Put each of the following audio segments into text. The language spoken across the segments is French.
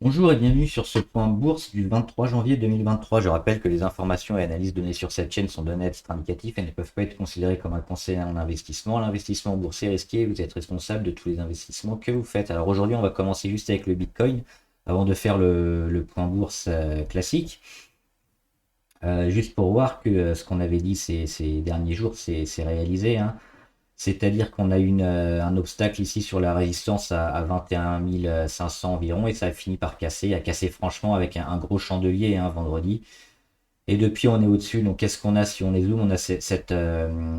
Bonjour et bienvenue sur ce point bourse du 23 janvier 2023. Je rappelle que les informations et analyses données sur cette chaîne sont données à titre indicatif et ne peuvent pas être considérées comme un conseil en investissement. L'investissement boursier est risqué et vous êtes responsable de tous les investissements que vous faites. Alors aujourd'hui, on va commencer juste avec le Bitcoin avant de faire le point bourse classique. Juste pour voir que ce qu'on avait dit ces derniers jours, c'est réalisé, hein. C'est-à-dire qu'on a un obstacle ici sur la résistance à 21 500 environ et ça a fini par casser, a cassé franchement avec un gros chandelier vendredi. Et depuis on est au-dessus, donc qu'est-ce qu'on a si on est zoom? On a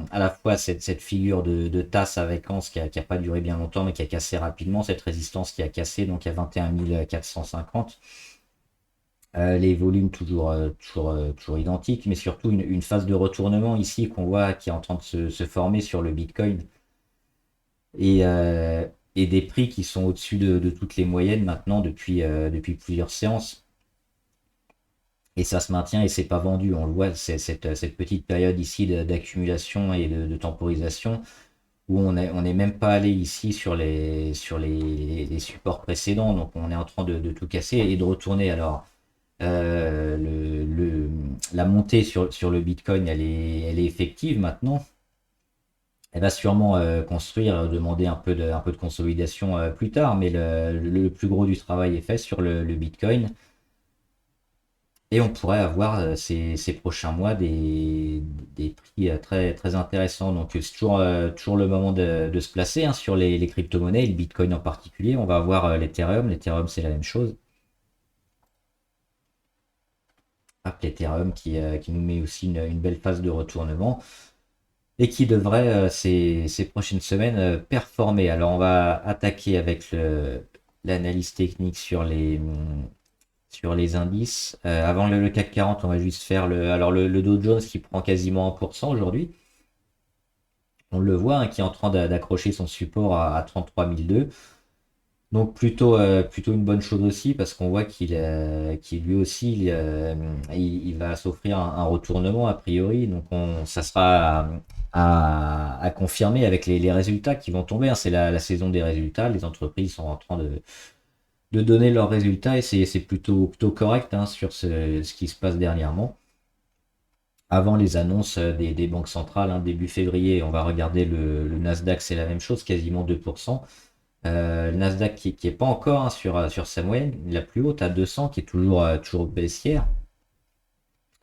à la fois cette figure de tasse avec Anse qui a pas duré bien longtemps mais qui a cassé rapidement, cette résistance qui a cassé donc à 21 450. Les volumes toujours identiques, mais surtout une phase de retournement ici qu'on voit qui est en train de se former sur le Bitcoin et, euh, et des prix qui sont au-dessus de toutes les moyennes maintenant depuis plusieurs séances. Et ça se maintient et c'est pas vendu. On le voit, c'est cette petite période ici d'accumulation et de temporisation où on est même pas allé ici les supports précédents. Donc on est en train de tout casser et de retourner. Alors la montée sur le Bitcoin, elle est effective maintenant. Elle va sûrement construire, demander un peu de consolidation plus tard, mais le plus gros du travail est fait sur le Bitcoin. Et on pourrait avoir ces prochains mois des prix très intéressants. Donc c'est toujours le moment de se placer sur les crypto-monnaies, le Bitcoin en particulier. On va avoir l'Ethereum. L'Ethereum, c'est la même chose. Hop, l'Ethereum qui nous met aussi une belle phase de retournement et qui devrait ces prochaines semaines performer. Alors on va attaquer avec l'analyse technique sur les indices. Avant le CAC 40, on va juste faire le Dow Jones qui prend quasiment 1% aujourd'hui. On le voit qui est en train d'accrocher son support à 33 002. Donc plutôt une bonne chose aussi parce qu'on voit qu'il lui aussi il va s'offrir un retournement a priori. Donc ça sera à confirmer avec les résultats qui vont tomber, hein. C'est la saison des résultats. Les entreprises sont en train de donner leurs résultats et c'est plutôt correct sur ce qui se passe dernièrement. Avant les annonces des banques centrales, début février, on va regarder le Nasdaq, c'est la même chose, quasiment 2%. Le Nasdaq qui est pas encore sur sa moyenne, la plus haute à 200, qui est toujours baissière.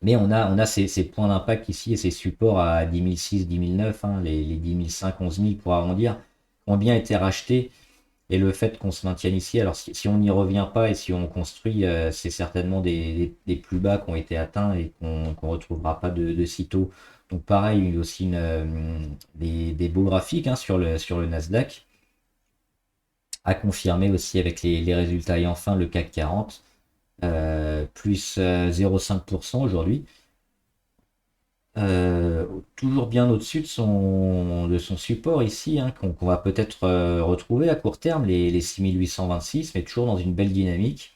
Mais on a ces points d'impact ici et ces supports à 10 006, 10 009, les 10 500, 11 000 pour arrondir, ont bien été rachetés. Et le fait qu'on se maintienne ici, alors si on n'y revient pas et si on construit, c'est certainement des plus bas qui ont été atteints et qu'on retrouvera pas de sitôt. Donc pareil, il y a aussi des beaux graphiques sur le Nasdaq à confirmer aussi avec les résultats. Et enfin, le CAC 40, plus 0,5% aujourd'hui. Toujours bien au-dessus de son support ici, qu'on va peut-être retrouver à court terme, les 6 826, mais toujours dans une belle dynamique,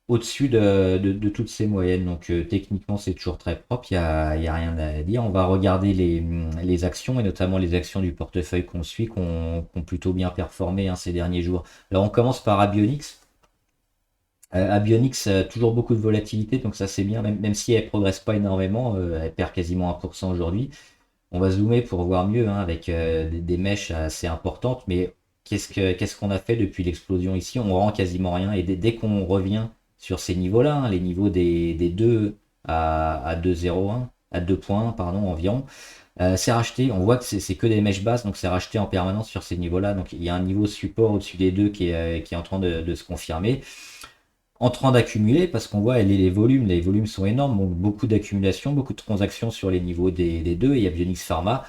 au-dessus de toutes ces moyennes. Donc techniquement, c'est toujours très propre, il y a rien à dire. On va regarder les actions, et notamment les actions du portefeuille qu'on suit, qui ont plutôt bien performé ces derniers jours. Alors on commence par Abionyx. Abionyx, toujours beaucoup de volatilité, donc ça c'est bien, même si elle progresse pas énormément, elle perd quasiment 1% aujourd'hui. On va zoomer pour voir mieux avec des mèches assez importantes, mais qu'est-ce qu'on a fait depuis l'explosion ici? On rend quasiment rien, et dès qu'on revient sur ces niveaux-là, les niveaux des 2 à 2,01, à 2,1 pardon environ, c'est racheté. On voit que c'est que des mèches basses, donc c'est racheté en permanence sur ces niveaux-là. Donc il y a un niveau support au-dessus des deux qui est en train de se confirmer, en train d'accumuler parce qu'on voit les volumes sont énormes, donc beaucoup d'accumulation, beaucoup de transactions sur les niveaux des deux. Et il y a Bionix Pharma,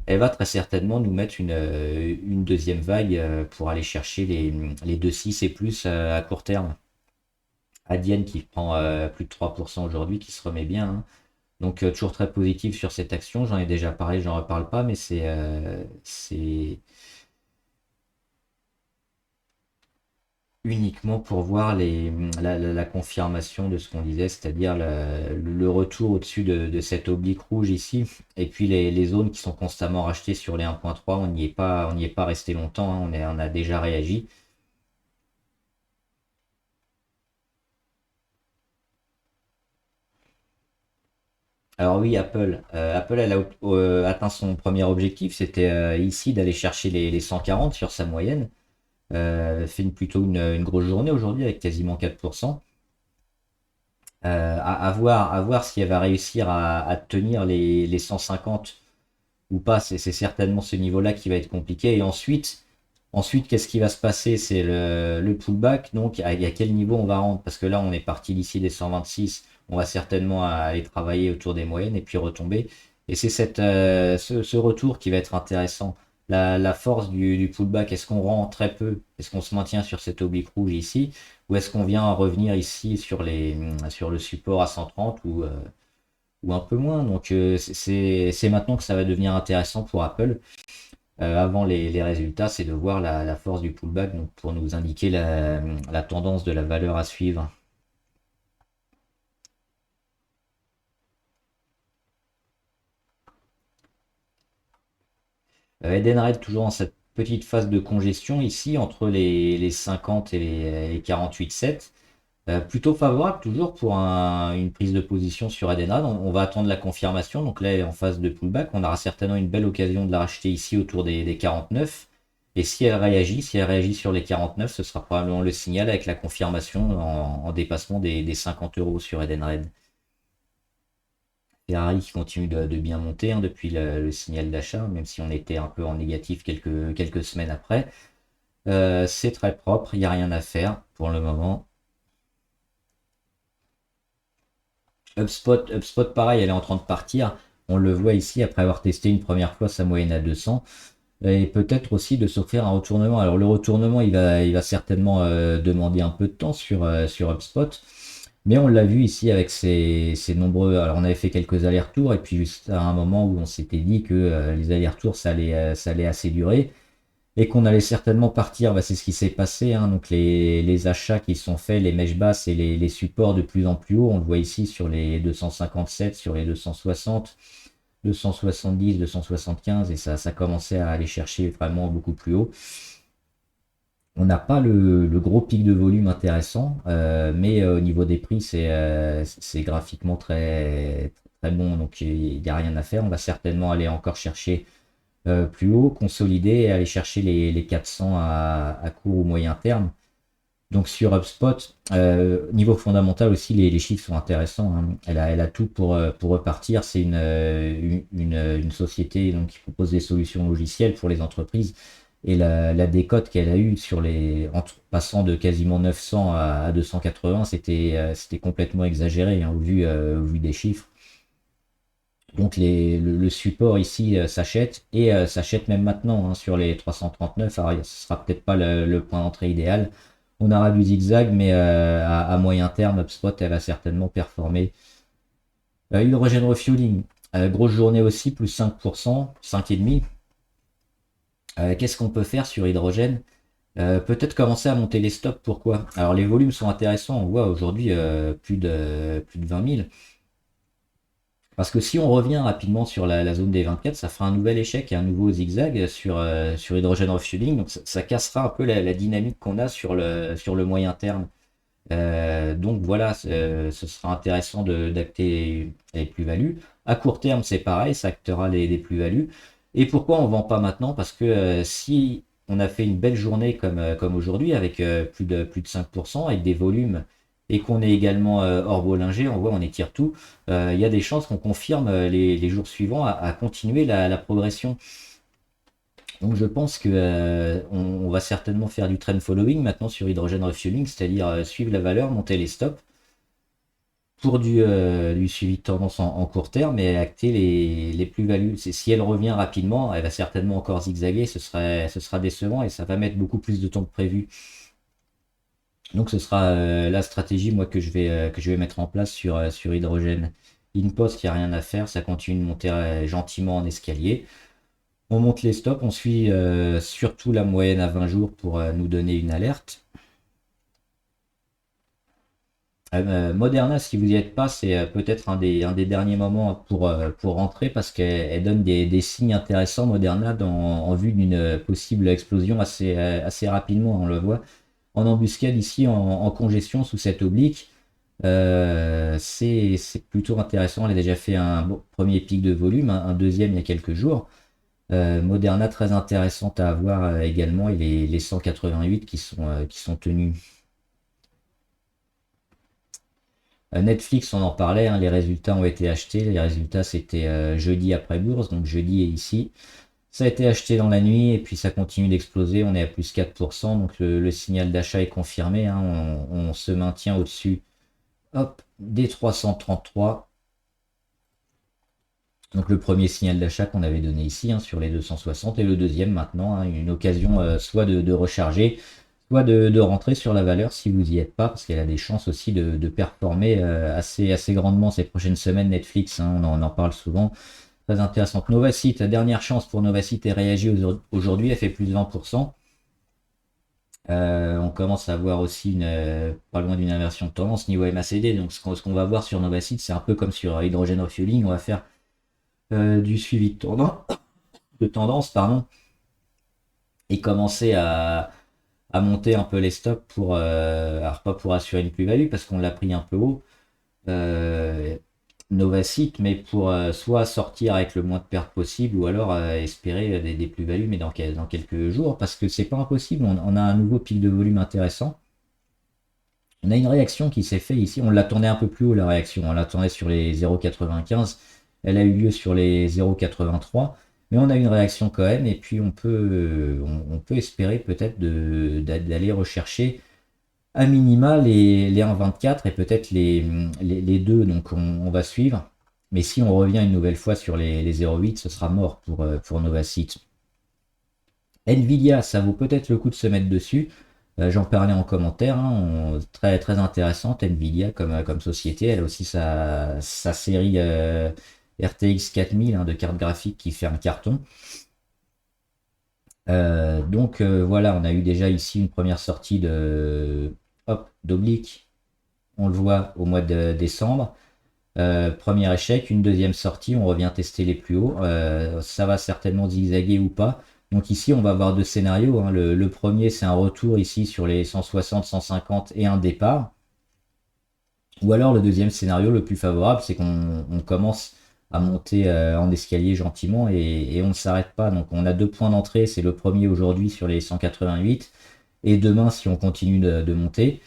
elle va très certainement nous mettre une deuxième vague pour aller chercher les 2,6 et plus à court terme. Adienne qui prend plus de 3% aujourd'hui, qui se remet bien, hein. Donc toujours très positif sur cette action, j'en ai déjà parlé, j'en reparle pas, mais c'est uniquement pour voir la confirmation de ce qu'on disait, c'est-à-dire le retour au-dessus de cette oblique rouge ici, et puis les zones qui sont constamment rachetées sur les 1,3, on n'y est pas resté longtemps, on a déjà réagi. Alors oui, Apple. Apple, elle a atteint son premier objectif, c'était ici d'aller chercher les 140 sur sa moyenne. Elle fait plutôt une grosse journée aujourd'hui avec quasiment 4%. À voir si elle va réussir à tenir les 150 ou pas. C'est certainement ce niveau-là qui va être compliqué. Et ensuite, qu'est-ce qui va se passer? C'est le pullback. Donc, à quel niveau on va rentrer? Parce que là, on est parti d'ici des 126. On va certainement aller travailler autour des moyennes et puis retomber. Et c'est ce retour qui va être intéressant. La force du pullback, est-ce qu'on rend très peu? Est-ce qu'on se maintient sur cette oblique rouge ici? Ou est-ce qu'on vient revenir ici sur le support à 130 ou un peu moins? Donc, c'est maintenant que ça va devenir intéressant pour Apple. Avant les résultats, c'est de voir la force du pullback donc pour nous indiquer la tendance de la valeur à suivre. Edenred toujours dans cette petite phase de congestion ici entre les 50 et les 48,7. Plutôt favorable toujours pour une prise de position sur Edenred. On va attendre la confirmation. Donc là, elle est en phase de pullback. On aura certainement une belle occasion de la racheter ici autour des 49. Et si elle réagit sur les 49, ce sera probablement le signal avec la confirmation en dépassement des 50 euros sur Edenred. Ferrari qui continue de bien monter hein, depuis le signal d'achat, même si on était un peu en négatif quelques semaines après. C'est très propre, il n'y a rien à faire pour le moment. HubSpot, pareil, elle est en train de partir. On le voit ici après avoir testé une première fois sa moyenne à 200. Et peut-être aussi de s'offrir un retournement. Alors le retournement, il va certainement demander un peu de temps sur HubSpot. Mais on l'a vu ici avec ces nombreux. Alors on avait fait quelques allers-retours et puis juste à un moment où on s'était dit que les allers-retours ça allait assez durer et qu'on allait certainement partir. Bah, c'est ce qui s'est passé. Hein. Donc les achats qui sont faits, les mèches basses et les supports de plus en plus haut. On le voit ici sur les 257, sur les 260, 270, 275 et ça commençait à aller chercher vraiment beaucoup plus haut. On n'a pas le gros pic de volume intéressant, mais au niveau des prix, c'est graphiquement très, très bon, donc il n'y a rien à faire. On va certainement aller encore chercher plus haut, consolider et aller chercher les 400 à court ou moyen terme. Donc sur HubSpot, niveau fondamental aussi, les chiffres sont intéressants. Hein. Elle a tout pour repartir. C'est une société donc, qui propose des solutions logicielles pour les entreprises. Et la décote qu'elle a eue passant de quasiment 900 à 280, c'était complètement exagéré hein, au vu des chiffres. Donc le support ici s'achète et s'achète même maintenant hein, sur les 339. Alors ce sera peut-être pas le point d'entrée idéal. On aura du zigzag, mais à moyen terme, HubSpot elle va certainement performer. Hydrogen Refueling, grosse journée aussi, plus 5%, 5,5%. Qu'est-ce qu'on peut faire sur hydrogène? Peut-être commencer à monter les stops. Pourquoi? Alors les volumes sont intéressants. On voit aujourd'hui plus de 20 000. Parce que si on revient rapidement sur la zone des 24, ça fera un nouvel échec et un nouveau zigzag sur Hydrogen Refueling. Donc ça cassera un peu la dynamique qu'on a sur le moyen terme. Donc voilà, ce sera intéressant d'acter les plus-values. À court terme, c'est pareil, ça actera les plus-values. Et pourquoi on ne vend pas maintenant? Parce que si on a fait une belle journée comme aujourd'hui, avec plus de 5%, avec des volumes, et qu'on est également hors Bollinger, on voit, on étire tout, il y a des chances qu'on confirme les jours suivants à continuer la progression. Donc je pense que on va certainement faire du trend following maintenant sur Hydrogen Refueling, c'est-à-dire suivre la valeur, monter les stops pour du suivi de tendance en court terme et acter les plus-values. Si elle revient rapidement, elle va certainement encore zigzaguer, ce sera décevant et ça va mettre beaucoup plus de temps que prévu. Donc ce sera la stratégie moi que je vais mettre en place sur Hydrogène. InPost, il n'y a rien à faire, ça continue de monter gentiment en escalier. On monte les stops, on suit surtout la moyenne à 20 jours pour nous donner une alerte. Moderna, si vous n'y êtes pas, c'est peut-être un des derniers moments pour rentrer parce qu'elle donne des signes intéressants, Moderna, en vue d'une possible explosion assez rapidement. On le voit en embuscade ici, en congestion sous cette oblique. C'est plutôt intéressant. Elle a déjà fait un premier pic de volume, un deuxième il y a quelques jours. Moderna très intéressante à avoir également, et les 188 qui sont tenus. Netflix, on en parlait, hein, les résultats ont été achetés. Les résultats, c'était jeudi après bourse, donc jeudi est ici. Ça a été acheté dans la nuit et puis ça continue d'exploser. On est à plus 4%, donc le signal d'achat est confirmé, hein. On se maintient au-dessus, hop, des 333. Donc le premier signal d'achat qu'on avait donné ici, hein, sur les 260, et le deuxième maintenant, hein, une occasion soit de recharger, soit de rentrer sur la valeur si vous n'y êtes pas, parce qu'elle a des chances aussi de performer assez grandement ces prochaines semaines. Netflix, hein, on en parle souvent, très intéressante. Novacite, dernière chance pour Novacite, et réagit aujourd'hui, elle fait plus de 20%. On commence à voir aussi pas loin d'une inversion de tendance niveau MACD. Donc ce qu'on va voir sur Novacite, c'est un peu comme sur Hydrogen Refueling, on va faire du suivi de tendance, pardon, et commencer à monter un peu les stops pour, alors pas pour assurer une plus-value parce qu'on l'a pris un peu haut, euh, Novacite, mais pour soit sortir avec le moins de pertes possible, ou alors espérer des plus-values, mais dans quelques jours, parce que c'est pas impossible. On a un nouveau pic de volume intéressant. On a une réaction qui s'est fait ici. On l'attendait un peu plus haut, la réaction. On l'attendait sur les 0,95. Elle a eu lieu sur les 0,83. Mais on a une réaction quand même. Et puis on peut espérer peut-être d'aller rechercher à minima les 1,24 et peut-être les deux. Donc on va suivre. Mais si on revient une nouvelle fois sur les 0,8, ce sera mort pour Novacite. Nvidia, ça vaut peut-être le coup de se mettre dessus. J'en parlais en commentaire, hein, très, très intéressante Nvidia comme société. Elle a aussi sa série RTX 4000, hein, de cartes graphiques qui fait un carton. Donc voilà, on a eu déjà ici une première sortie d'oblique. On le voit au mois de décembre. Premier échec, une deuxième sortie, on revient tester les plus hauts. Ça va certainement zigzaguer ou pas. Donc ici, on va avoir deux scénarios, hein. Le premier, c'est un retour ici sur les 160, 150 et un départ. Ou alors le deuxième scénario, le plus favorable, c'est qu'on commence à monter en escalier gentiment, et on ne s'arrête pas. Donc on a deux points d'entrée. C'est le premier aujourd'hui sur les 188 et demain si on continue de monter.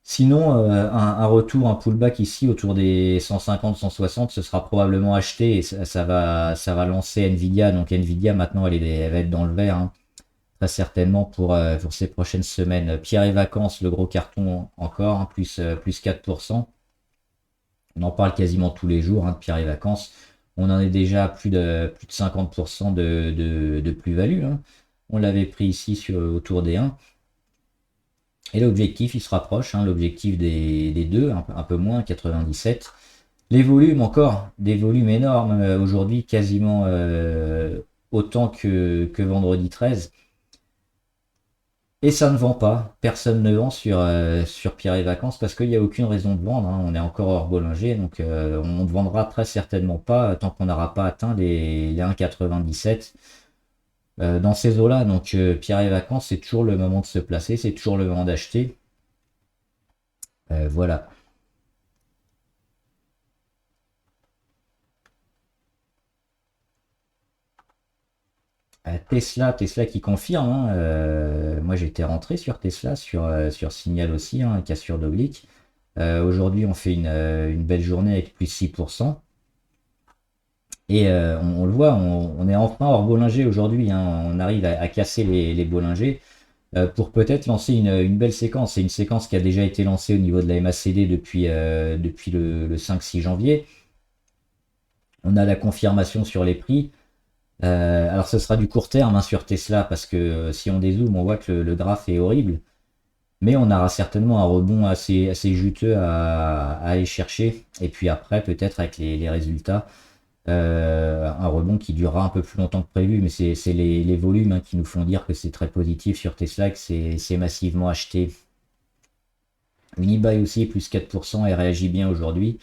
Sinon, un retour, un pullback ici autour des 150, 160, ce sera probablement acheté, et ça va lancer Nvidia. Donc Nvidia maintenant elle va être dans le vert, hein, très certainement pour ces prochaines semaines. Pierre et Vacances, le gros carton encore, hein, plus 4%. On en parle quasiment tous les jours, hein, de Pierre et Vacances. On en est déjà à plus de 50% de plus-value, hein. On l'avait pris ici autour des 1. Et l'objectif, il se rapproche, hein, l'objectif des deux, un peu moins, 97. Les volumes encore, des volumes énormes aujourd'hui, quasiment autant que vendredi 13. Et ça ne vend pas, personne ne vend sur Pierre et Vacances parce qu'il n'y a aucune raison de vendre, hein. On est encore hors Bollinger, donc on ne vendra très certainement pas tant qu'on n'aura pas atteint les 1,97 dans ces eaux-là. Donc Pierre et Vacances, c'est toujours le moment de se placer, c'est toujours le moment d'acheter. Voilà. Tesla qui confirme, hein, moi j'étais rentré sur Tesla, sur Signal aussi, hein, cassure d'oblique. Aujourd'hui on fait une belle journée avec plus 6%. Et on le voit, on est enfin hors Bollinger aujourd'hui, hein. On arrive à casser les Bollinger pour peut-être lancer une belle séquence. C'est une séquence qui a déjà été lancée au niveau de la MACD depuis le 5-6 janvier. On a la confirmation sur les prix. Alors ce sera du court terme, hein, sur Tesla, parce que si on dézoome, on voit que le graphe est horrible. Mais on aura certainement un rebond assez juteux à aller chercher. Et puis après, peut-être avec les résultats, un rebond qui durera un peu plus longtemps que prévu. Mais c'est les volumes, hein, qui nous font dire que c'est très positif sur Tesla, que c'est massivement acheté. Unibail aussi, plus 4%, et réagit bien aujourd'hui.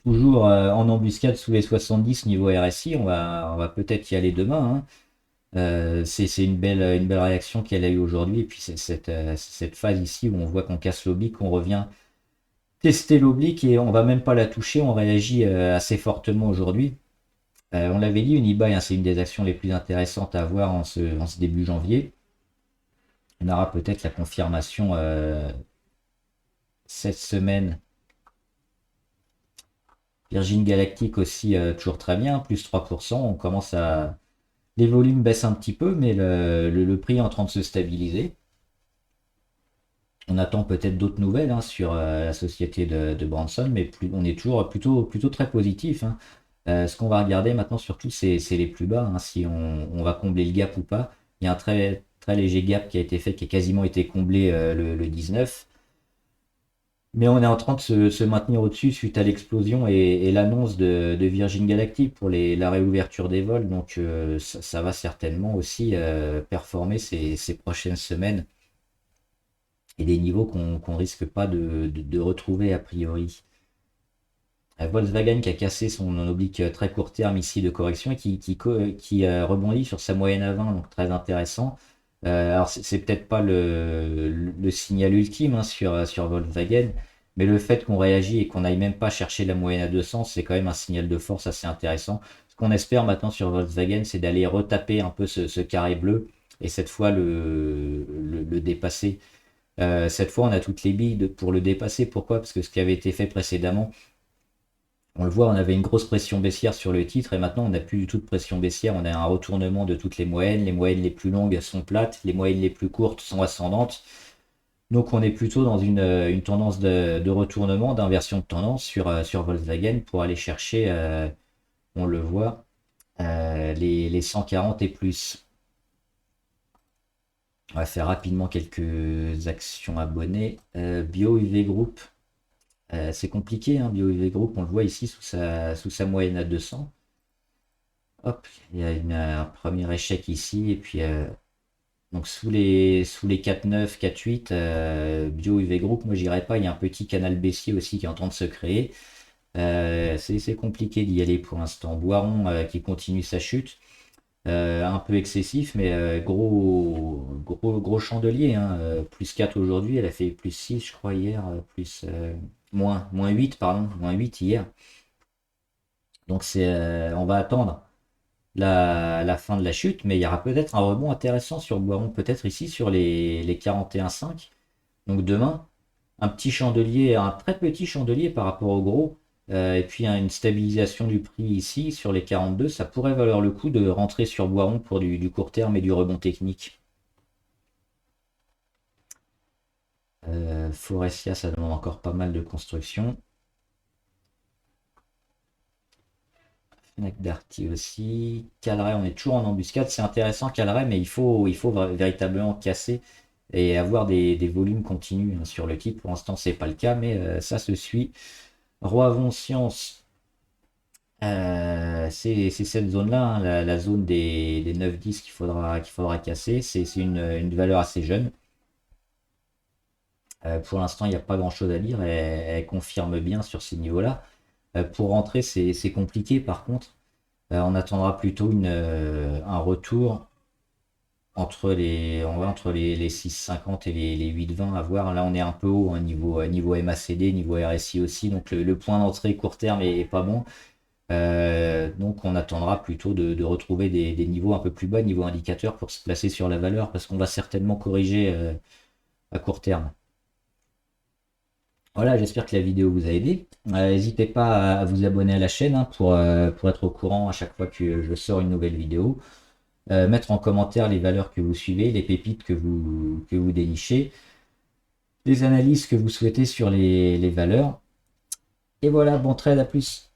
Toujours en embuscade sous les 70 niveau RSI, on va peut-être y aller demain, hein. C'est une belle réaction qu'elle a eu aujourd'hui. Et puis c'est cette phase ici où on voit qu'on casse l'oblique, qu'on revient tester l'oblique et on va même pas la toucher. On réagit assez fortement aujourd'hui. On l'avait dit, Unibail, hein, c'est une des actions les plus intéressantes à avoir en ce début janvier. On aura peut-être la confirmation cette semaine. Virgin Galactic aussi, toujours très bien, plus 3%. On commence à. Les volumes baissent un petit peu, mais le prix est en train de se stabiliser. On attend peut-être d'autres nouvelles hein, sur la société de Branson, mais on est toujours plutôt très positif. Hein. Ce qu'on va regarder maintenant surtout, c'est les plus bas, hein, si on va combler le gap ou pas. Il y a un très léger gap qui a été fait, qui a quasiment été comblé le 19. Mais on est en train de se maintenir au-dessus suite à l'explosion et l'annonce de Virgin Galactic pour la réouverture des vols. Donc ça va certainement aussi performer ces prochaines semaines et des niveaux qu'on risque pas de retrouver a priori. Volkswagen qui a cassé son oblique très court terme ici de correction et qui rebondit sur sa moyenne à 20, donc très intéressant. Alors c'est peut-être pas le signal ultime hein, sur Volkswagen, mais le fait qu'on réagit et qu'on n'aille même pas chercher la moyenne à 200, c'est quand même un signal de force assez intéressant. Ce qu'on espère maintenant sur Volkswagen, c'est d'aller retaper un peu ce carré bleu et cette fois le dépasser. Cette fois, on a toutes les billes pour le dépasser. Pourquoi? Parce que ce qui avait été fait précédemment, on le voit, on avait une grosse pression baissière sur le titre et maintenant on n'a plus du tout de pression baissière. On a un retournement de toutes les moyennes. Les moyennes les plus longues sont plates, les moyennes les plus courtes sont ascendantes. Donc on est plutôt dans une tendance de retournement, d'inversion de tendance sur Volkswagen pour aller chercher, on le voit, les 140 et plus. On va faire rapidement quelques actions abonnées. Bio UV Group. C'est compliqué, hein, BioIV Group, on le voit ici sous sa moyenne à 200. Hop, il y a un premier échec ici, et puis donc sous les 4,9, 4,8, BioIV Group, moi j'irai pas, il y a un petit canal baissier aussi qui est en train de se créer. C'est compliqué d'y aller pour l'instant. Boiron qui continue sa chute. Un peu excessif, mais gros chandelier, hein, plus 4 aujourd'hui, elle a fait plus 6 je crois hier, moins 8 pardon, moins 8 hier. Donc on va attendre la fin de la chute, mais il y aura peut-être un rebond intéressant sur Boiron, peut-être ici sur les 41,5. Donc demain, un petit chandelier, un très petit chandelier par rapport au gros, et puis hein, une stabilisation du prix ici sur les 42, ça pourrait valoir le coup de rentrer sur Boiron pour du court terme et du rebond technique. Forestia, ça demande encore pas mal de construction. Fnac Darty aussi. Calray, on est toujours en embuscade. C'est intéressant Calray, mais il faut véritablement casser et avoir des volumes continus hein, sur le titre. Pour l'instant, c'est pas le cas, mais ça se suit. Roivon Science, c'est cette zone-là, hein, la zone des 9-10 qu'il faudra casser. C'est une valeur assez jeune. Pour l'instant, il n'y a pas grand-chose à dire. Elle confirme bien sur ces niveaux-là. Pour rentrer, c'est compliqué par contre. On attendra plutôt un retour entre les 6,50 et les 8,20 à voir. Là, on est un peu haut, hein, niveau MACD, niveau RSI aussi. Donc, le point d'entrée court terme est pas bon. Donc, on attendra plutôt de retrouver des niveaux un peu plus bas, niveau indicateur, pour se placer sur la valeur, parce qu'on va certainement corriger à court terme. Voilà, j'espère que la vidéo vous a aidé. N'hésitez pas à vous abonner à la chaîne hein, pour être au courant à chaque fois que je sors une nouvelle vidéo. Mettre en commentaire les valeurs que vous suivez, les pépites que vous dénichez, les analyses que vous souhaitez sur les valeurs. Et voilà, bon trade, à plus.